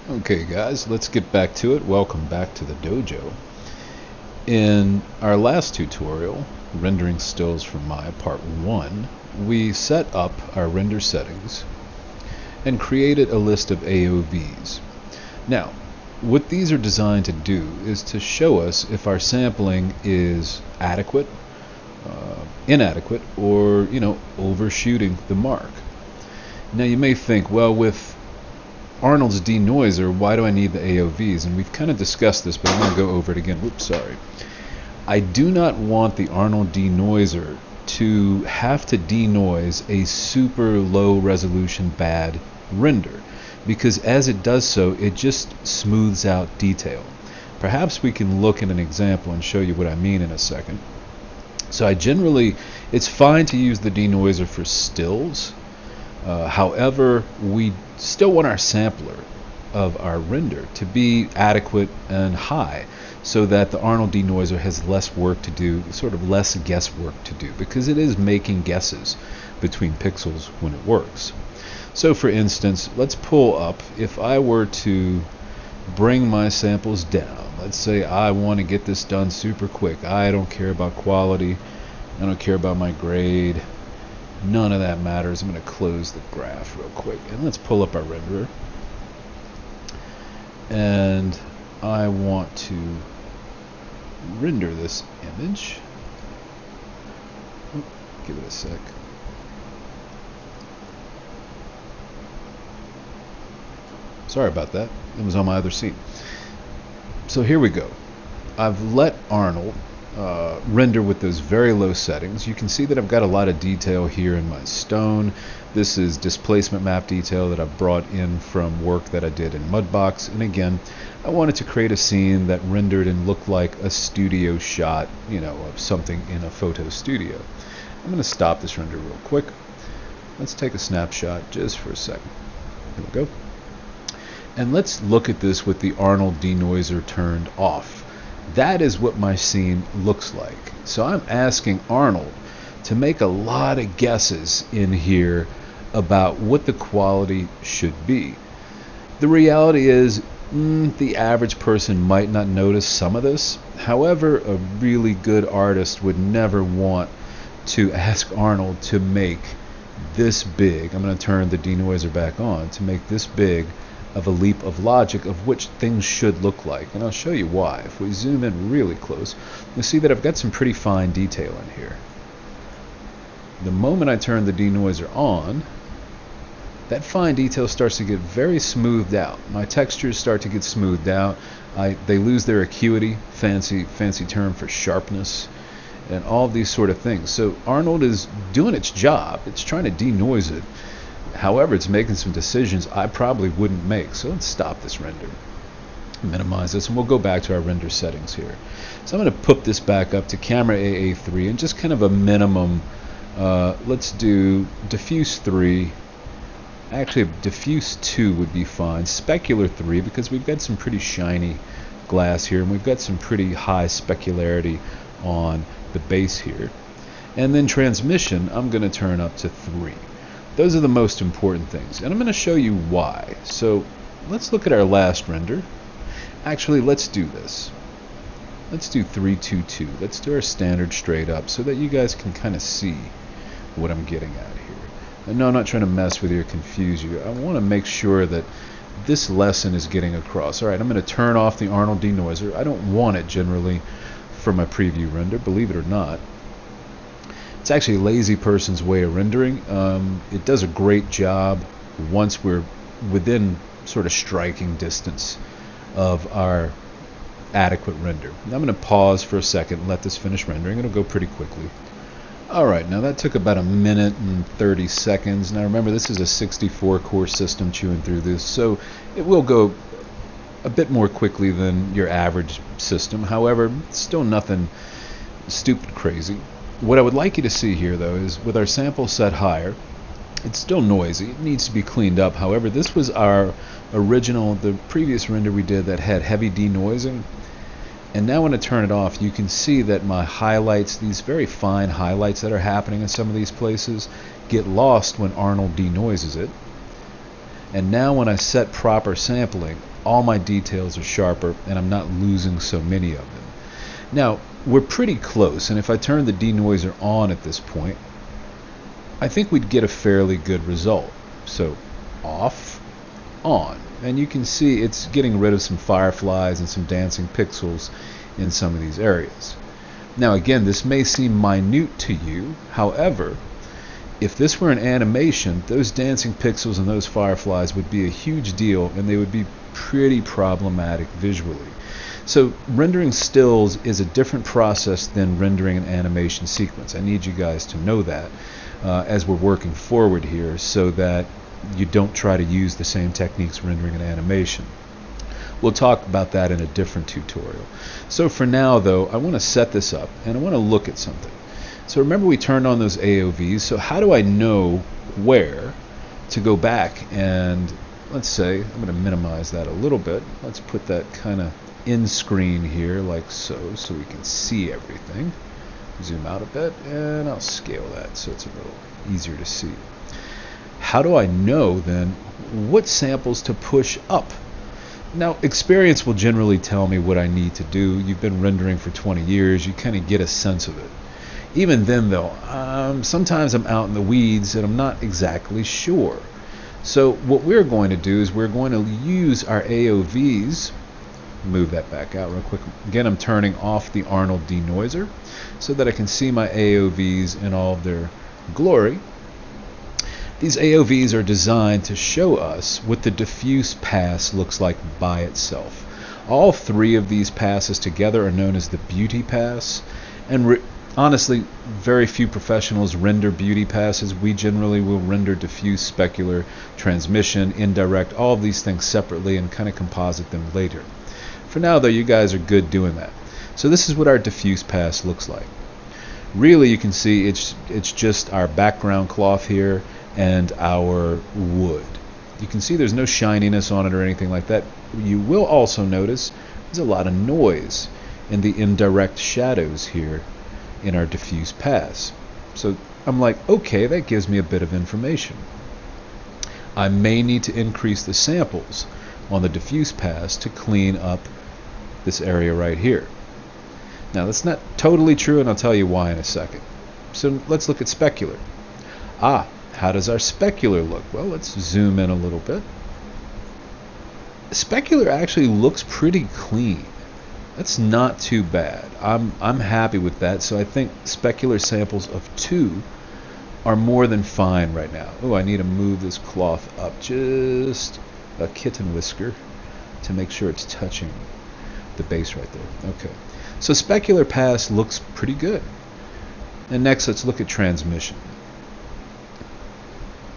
Okay guys, let's get back to it. Welcome back to the dojo. In our last tutorial, rendering stills from Maya part 1, we set up our render settings and created a list of AOVs. Now, what these are designed to do is to show us if our sampling is adequate, inadequate, or, overshooting the mark. Now you may think, well, with Arnold's denoiser, why do I need the AOVs? And we've kind of discussed this, but I'm going to go over it again. Whoops, sorry. I do not want the Arnold denoiser to have to denoise a super low resolution bad render, because as it does so, it just smooths out detail. Perhaps we can look at an example and show you what I mean in a second. So it's fine to use the denoiser for stills. However, we still want our sampler of our render to be adequate and high, so that the Arnold denoiser has less work to do, sort of less guesswork to do, because it is making guesses between pixels when it works. So for instance, let's pull up, if I were to bring my samples down, let's say I want to get this done super quick. I don't care about quality, I don't care about my grade, none of that matters. I'm going to close the graph real quick and let's pull up our renderer, and I want to render this image. Give it a sec. Sorry about that. It was on my other scene. So here we go. I've let Arnold render with those very low settings. You can see that I've got a lot of detail here in my stone. This is displacement map detail that I've brought in from work that I did in Mudbox. And again, I wanted to create a scene that rendered and looked like a studio shot, of something in a photo studio. I'm going to stop this render real quick. Let's take a snapshot just for a second. Here we go. And let's look at this with the Arnold denoiser turned off. That is what my scene looks like. So I'm asking Arnold to make a lot of guesses in here about what the quality should be. The reality is, the average person might not notice some of this. However, a really good artist would never want to ask Arnold to make this big. I'm going to turn the denoiser back on to make this big of a leap of logic of which things should look like, and I'll show you why. If we zoom in really close, you'll see that I've got some pretty fine detail in here. The moment I turn the denoiser on, that fine detail starts to get very smoothed out. My textures start to get smoothed out. They lose their acuity, fancy term for sharpness, and all these sort of things. So Arnold is doing its job. It's trying to denoise it. However, it's making some decisions I probably wouldn't make. So let's stop this render, minimize this, and we'll go back to our render settings here. So I'm going to put this back up to camera AA3 and just kind of a minimum. Let's do diffuse 3. Actually, diffuse 2 would be fine. Specular 3, because we've got some pretty shiny glass here, and we've got some pretty high specularity on the base here. And then transmission, I'm going to turn up to 3. Those are the most important things, and I'm going to show you why. So let's look at our last render. Actually, let's do this. Let's do 322. Let's do our standard straight up so that you guys can kind of see what I'm getting at here. And no, I'm not trying to mess with you or confuse you. I want to make sure that this lesson is getting across. All right, I'm going to turn off the Arnold denoiser. I don't want it generally for my preview render, believe it or not. It's actually a lazy person's way of rendering. It does a great job once we're within sort of striking distance of our adequate render. Now I'm going to pause for a second and let this finish rendering. It'll go pretty quickly. Alright, now that took about 1 minute and 30 seconds. Now remember, this is a 64 core system chewing through this, so it will go a bit more quickly than your average system. However, still nothing stupid crazy. What I would like you to see here, though, is with our sample set higher, it's still noisy. It needs to be cleaned up. However, this was our original, the previous render we did that had heavy denoising. And now when I turn it off, you can see that my highlights, these very fine highlights that are happening in some of these places, get lost when Arnold denoises it. And now when I set proper sampling, all my details are sharper and I'm not losing so many of them. Now, we're pretty close, and if I turn the denoiser on at this point, I think we'd get a fairly good result. So, off, on. And you can see it's getting rid of some fireflies and some dancing pixels in some of these areas. Now again, this may seem minute to you. However, if this were an animation, those dancing pixels and those fireflies would be a huge deal, and they would be pretty problematic visually. So rendering stills is a different process than rendering an animation sequence. I need you guys to know that as we're working forward here, so that you don't try to use the same techniques rendering an animation. We'll talk about that in a different tutorial. So for now though, I want to set this up and I want to look at something. So remember we turned on those AOVs, so how do I know where to go back and, let's say, I'm going to minimize that a little bit. Let's put that kind of in screen here like so we can see everything. Zoom out a bit and I'll scale that so it's a little easier to see. How do I know then what samples to push up? Now, experience will generally tell me what I need to do. You've been rendering for 20 years, you kind of get a sense of it. Even then though, sometimes I'm out in the weeds and I'm not exactly sure. So what we're going to do is we're going to use our AOVs. Move that back out real quick. Again, I'm turning off the Arnold denoiser so that I can see my AOVs in all of their glory. These AOVs are designed to show us what the diffuse pass looks like by itself. All three of these passes together are known as the beauty pass, and honestly, very few professionals render beauty passes. We generally will render diffuse, specular, transmission, indirect, all of these things separately and kind of composite them later. For now though, you guys are good doing that. So this is what our diffuse pass looks like. Really, you can see it's just our background cloth here and our wood. You can see there's no shininess on it or anything like that. You will also notice there's a lot of noise in the indirect shadows here in our diffuse pass. So I'm like, okay, that gives me a bit of information. I may need to increase the samples on the diffuse pass to clean up this area right here. Now that's not totally true, and I'll tell you why in a second. So let's look at specular. How does our specular look? Well, let's zoom in a little bit. Specular actually looks pretty clean. That's not too bad. I'm happy with that. So I think specular samples of 2 are more than fine right now. Oh, I need to move this cloth up just a kitten whisker to make sure it's touching the base right there. Okay. So specular pass looks pretty good. And next, let's look at transmission.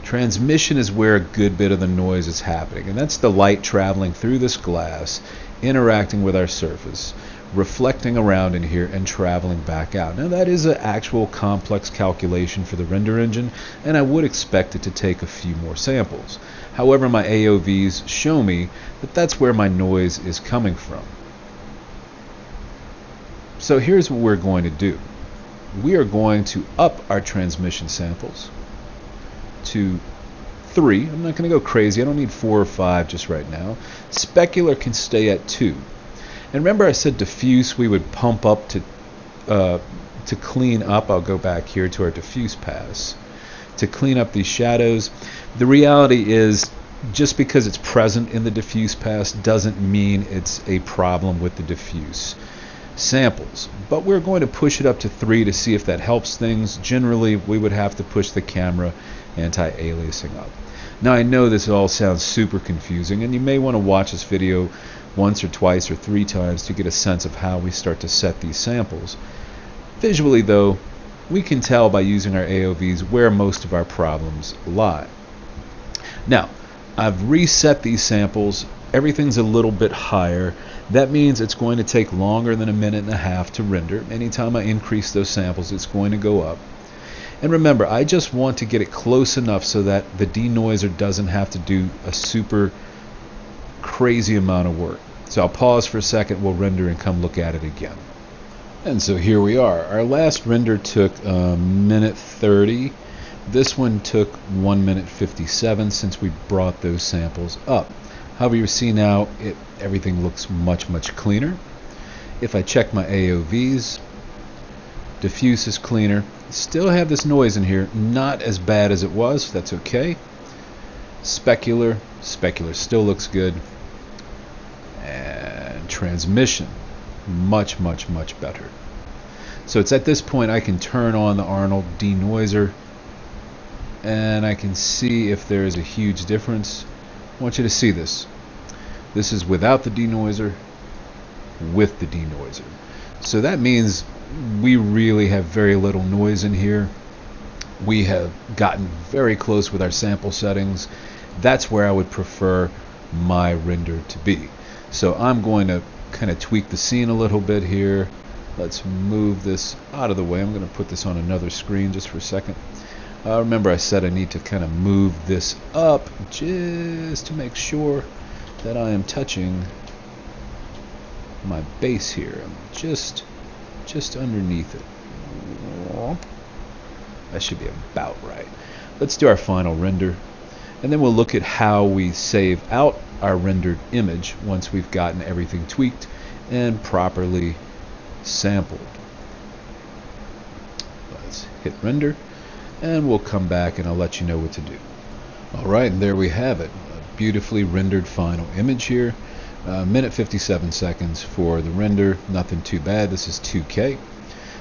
Transmission is where a good bit of the noise is happening, and that's the light traveling through this glass, interacting with our surface, reflecting around in here, and traveling back out. Now that is an actual complex calculation for the render engine, and I would expect it to take a few more samples. However, my AOVs show me that that's where my noise is coming from. So here's what we're going to do. We are going to up our transmission samples to 3. I'm not going to go crazy. I don't need 4 or 5 just right now. Specular can stay at 2. And remember I said diffuse we would pump up to clean up. I'll go back here to our diffuse pass to clean up these shadows. The reality is, just because it's present in the diffuse pass doesn't mean it's a problem with the diffuse samples, but we're going to push it up to 3 to see if that helps things. Generally, we would have to push the camera anti-aliasing up. Now, I know this all sounds super confusing, and you may want to watch this video once or twice or 3 times to get a sense of how we start to set these samples. Visually, though, we can tell by using our AOVs where most of our problems lie. Now, I've reset these samples. Everything's a little bit higher. That means it's going to take longer than 1.5 minutes to render. Anytime I increase those samples, it's going to go up. And remember, I just want to get it close enough so that the denoiser doesn't have to do a super crazy amount of work. So I'll pause for a second, we'll render and come look at it again. And so here we are. Our last render took 1:30. This one took 1:57 since we brought those samples up. However, you see now everything looks much cleaner. If I check my AOVs, diffuse is cleaner. Still have this noise in here, not as bad as it was, that's okay. Specular still looks good. And transmission, much better. So it's at this point I can turn on the Arnold denoiser and I can see if there is a huge difference. I want you to see this. This is without the denoiser, with the denoiser. So that means we really have very little noise in here. We have gotten very close with our sample settings. That's where I would prefer my render to be. So I'm going to kind of tweak the scene a little bit here. Let's move this out of the way. I'm going to put this on another screen just for a second. Remember I said I need to kind of move this up just to make sure that I am touching my base here. I'm just underneath it. That should be about right. Let's do our final render, and then we'll look at how we save out our rendered image once we've gotten everything tweaked and properly sampled. Let's hit render, and we'll come back and I'll let you know what to do. Alright, and there we have it. A beautifully rendered final image here. Minute 57 seconds for the render. Nothing too bad. This is 2K.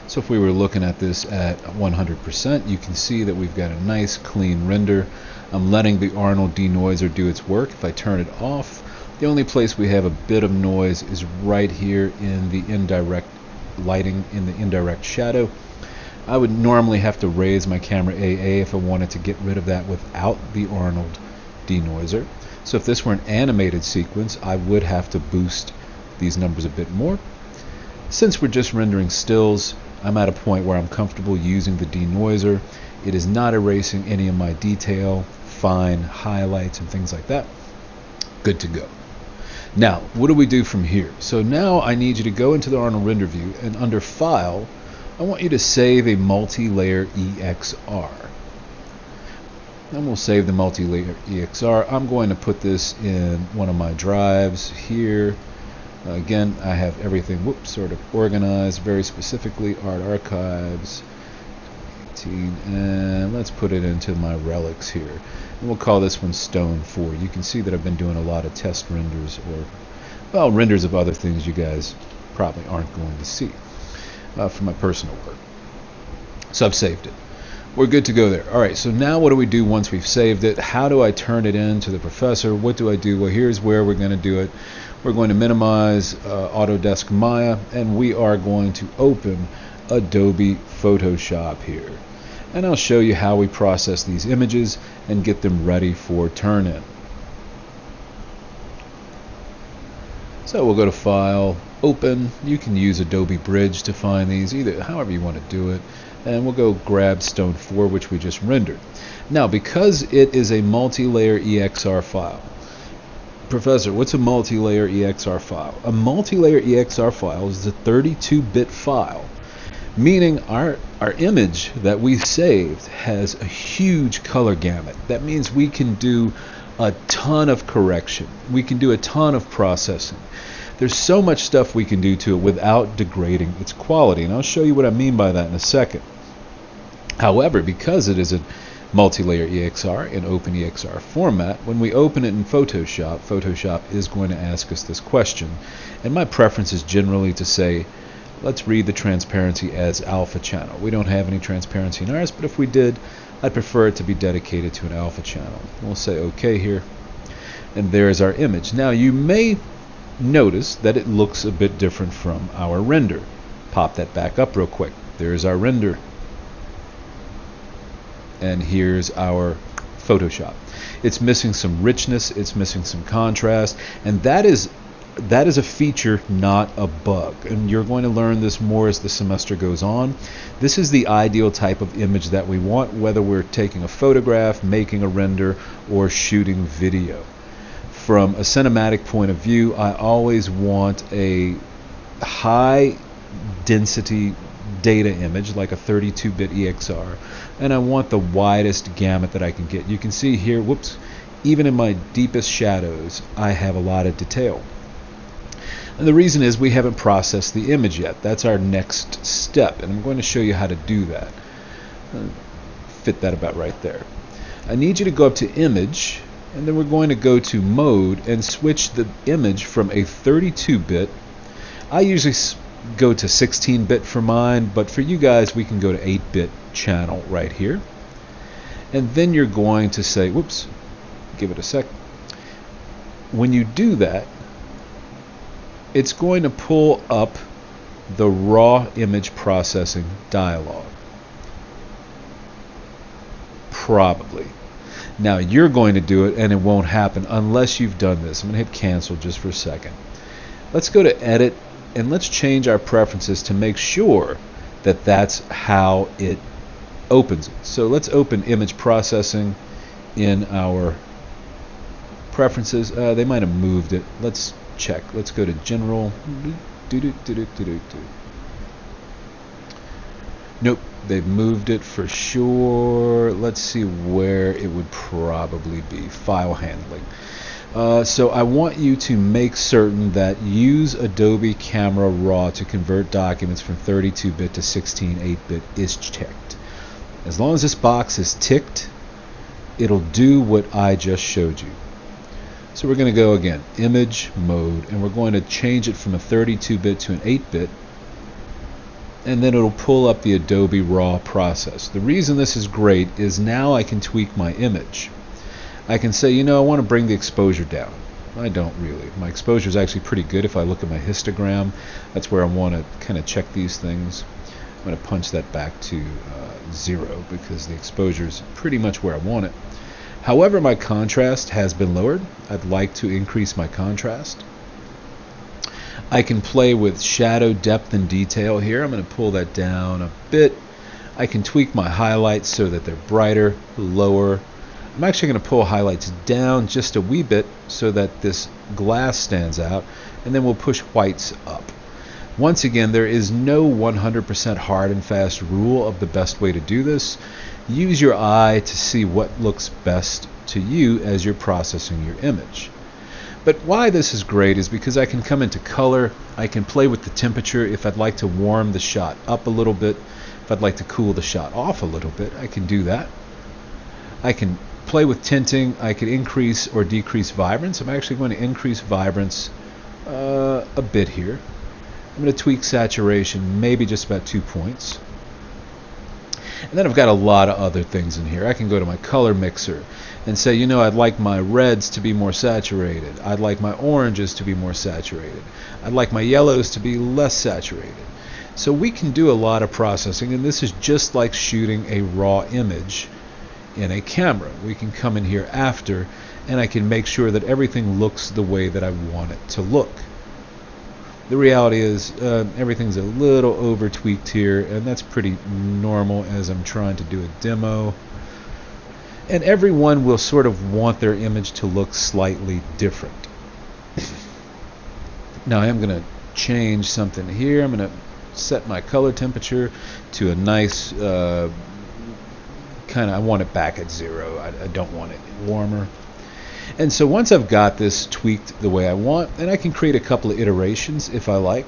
So if we were looking at this at 100%, you can see that we've got a nice clean render. I'm letting the Arnold denoiser do its work. If I turn it off, the only place we have a bit of noise is right here in the indirect lighting, in the indirect shadow. I would normally have to raise my camera AA if I wanted to get rid of that without the Arnold denoiser. So if this were an animated sequence, I would have to boost these numbers a bit more. Since we're just rendering stills, I'm at a point where I'm comfortable using the denoiser. It is not erasing any of my detail, fine highlights and things like that. Good to go. Now, what do we do from here? So now I need you to go into the Arnold render view, and under File, I want you to save a multi-layer EXR. And we'll save the multi-layer EXR. I'm going to put this in one of my drives here. Again, I have everything sort of organized very specifically. Art archives, 18, and let's put it into my relics here. And we'll call this one Stone 4. You can see that I've been doing a lot of test renders, or, well, renders of other things you guys probably aren't going to see for my personal work. So I've saved it. We're good to go there. Alright, so now what do we do once we've saved it? How do I turn it in to the professor? What do I do? Well, here's where we're going to do it. We're going to minimize Autodesk Maya, and we are going to open Adobe Photoshop here. And I'll show you how we process these images and get them ready for turn-in. So we'll go to File, Open. You can use Adobe Bridge to find these, either however you want to do it. And we'll go grab Stone 4, which we just rendered. Now, because it is a multi-layer EXR file, Professor, what's a multi-layer EXR file? A multi-layer EXR file is a 32-bit file, meaning our image that we saved has a huge color gamut. That means we can do a ton of correction. We can do a ton of processing. There's so much stuff we can do to it without degrading its quality, and I'll show you what I mean by that in a second. However, because it is a multi-layer EXR in OpenEXR format, when we open it in Photoshop, Photoshop is going to ask us this question. And my preference is generally to say, let's read the transparency as alpha channel. We don't have any transparency in ours, but if we did, I'd prefer it to be dedicated to an alpha channel. We'll say OK here, and there's our image. Now you may notice that it looks a bit different from our render. Pop that back up real quick. There's our render. And here's our Photoshop. It's missing some richness, it's missing some contrast, and that is a feature, not a bug. And you're going to learn this more as the semester goes on. This is the ideal type of image that we want, whether we're taking a photograph, making a render, or shooting video. From a cinematic point of view, I always want a high density data image, like a 32-bit EXR, and I want the widest gamut that I can get. You can see here, even in my deepest shadows, I have a lot of detail. And the reason is we haven't processed the image yet. That's our next step, and I'm going to show you how to do that. Fit that about right there. I need you to go up to Image, and then we're going to go to Mode and switch the image from a 32-bit. I usually go to 16-bit for mine, but for you guys we can go to 8-bit channel right here. And then you're going to say, whoops, give it a sec. When you do that, it's going to pull up the raw image processing dialog. Probably. Now you're going to do it and it won't happen unless you've done this. I'm going to hit cancel just for a second. Let's go to edit and let's change our preferences to make sure that that's how it opens it. So let's open image processing in our preferences. They might have moved it. Let's check. Let's go to general. Nope, they've moved it for sure. Let's see where it would probably be. File handling. So I want you to make certain that use Adobe Camera Raw to convert documents from 32-bit to 16 8-bit is checked. As long as this box is ticked, it'll do what I just showed you. So we're going to go again, image mode, and we're going to change it from a 32-bit to an 8-bit, and then it'll pull up the Adobe Raw process. The reason this is great is now I can tweak my image. I can say, I want to bring the exposure down. I don't really. My exposure is actually pretty good if I look at my histogram. That's where I want to kind of check these things. I'm going to punch that back to 0 because the exposure is pretty much where I want it. However, my contrast has been lowered. I'd like to increase my contrast. I can play with shadow, depth, and detail here. I'm going to pull that down a bit. I can tweak my highlights so that they're brighter, lower. I'm actually going to pull highlights down just a wee bit so that this glass stands out, and then we'll push whites up. Once again, there is no 100% hard and fast rule of the best way to do this. Use your eye to see what looks best to you as you're processing your image. But why this is great is because I can come into color, I can play with the temperature. If I'd like to warm the shot up a little bit, if I'd like to cool the shot off a little bit, I can do that. I can play with tinting, I can increase or decrease vibrance. I'm actually going to increase vibrance a bit here. I'm going to tweak saturation, maybe just about 2 points. And then I've got a lot of other things in here. I can go to my color mixer and say, I'd like my reds to be more saturated. I'd like my oranges to be more saturated. I'd like my yellows to be less saturated. So we can do a lot of processing, and this is just like shooting a raw image in a camera. We can come in here after, and I can make sure that everything looks the way that I want it to look. The reality is everything's a little over tweaked here, and that's pretty normal as I'm trying to do a demo. And everyone will sort of want their image to look slightly different. Now I am going to change something here. I'm going to set my color temperature to a nice I want it back at 0. I don't want it warmer. And so once I've got this tweaked the way I want, and I can create a couple of iterations if I like.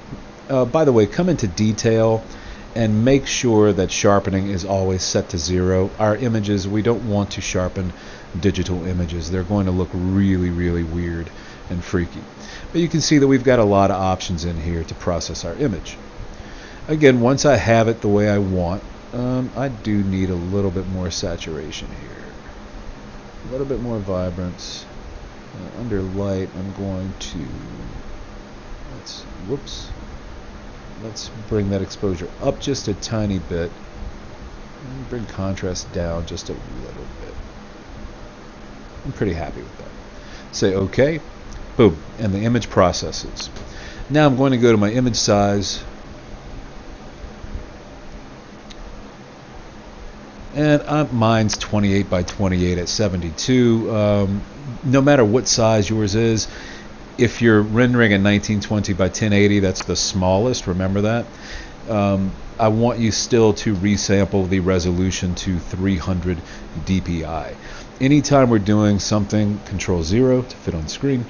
By the way, come into detail and make sure that sharpening is always set to 0. Our images, we don't want to sharpen digital images. They're going to look really, really weird and freaky. But you can see that we've got a lot of options in here to process our image. Again, once I have it the way I want, I do need a little bit more saturation here. A little bit more vibrance. Under light, I'm going to, let's bring that exposure up just a tiny bit. And bring contrast down just a little bit. I'm pretty happy with that. Say OK. Boom. And the image processes. Now I'm going to go to my image size. And mine's 28 by 28 at 72. No matter what size yours is, if you're rendering a 1920 by 1080, that's the smallest, remember that. I want you still to resample the resolution to 300 dpi. anytime we're doing something, Control 0 to fit on the screen,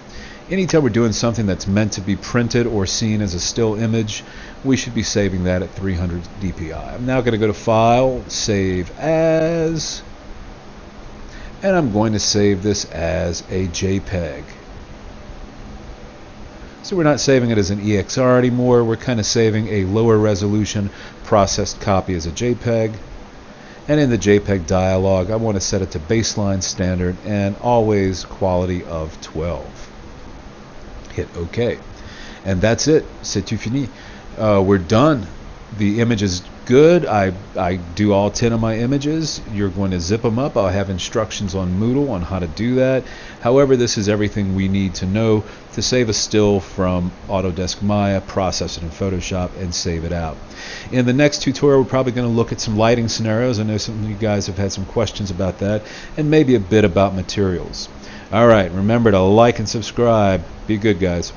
anytime we're doing something that's meant to be printed or seen as a still image, we should be saving that at 300 dpi. I'm now going to go to File, Save As, and I'm going to save this as a JPEG. So we're not saving it as an EXR anymore, we're kind of saving a lower resolution processed copy as a JPEG. And in the JPEG dialog, I want to set it to baseline standard and always quality of 12. Hit OK. And that's it. C'est tout fini. We're done. The image is good. I do all 10 of my images. You're going to zip them up. I'll have instructions on Moodle on how to do that. However, this is everything we need to know to save a still from Autodesk Maya, process it in Photoshop, and save it out. In the next tutorial, we're probably going to look at some lighting scenarios. I know some of you guys have had some questions about that, and maybe a bit about materials. All right, remember to like and subscribe. Be good, guys.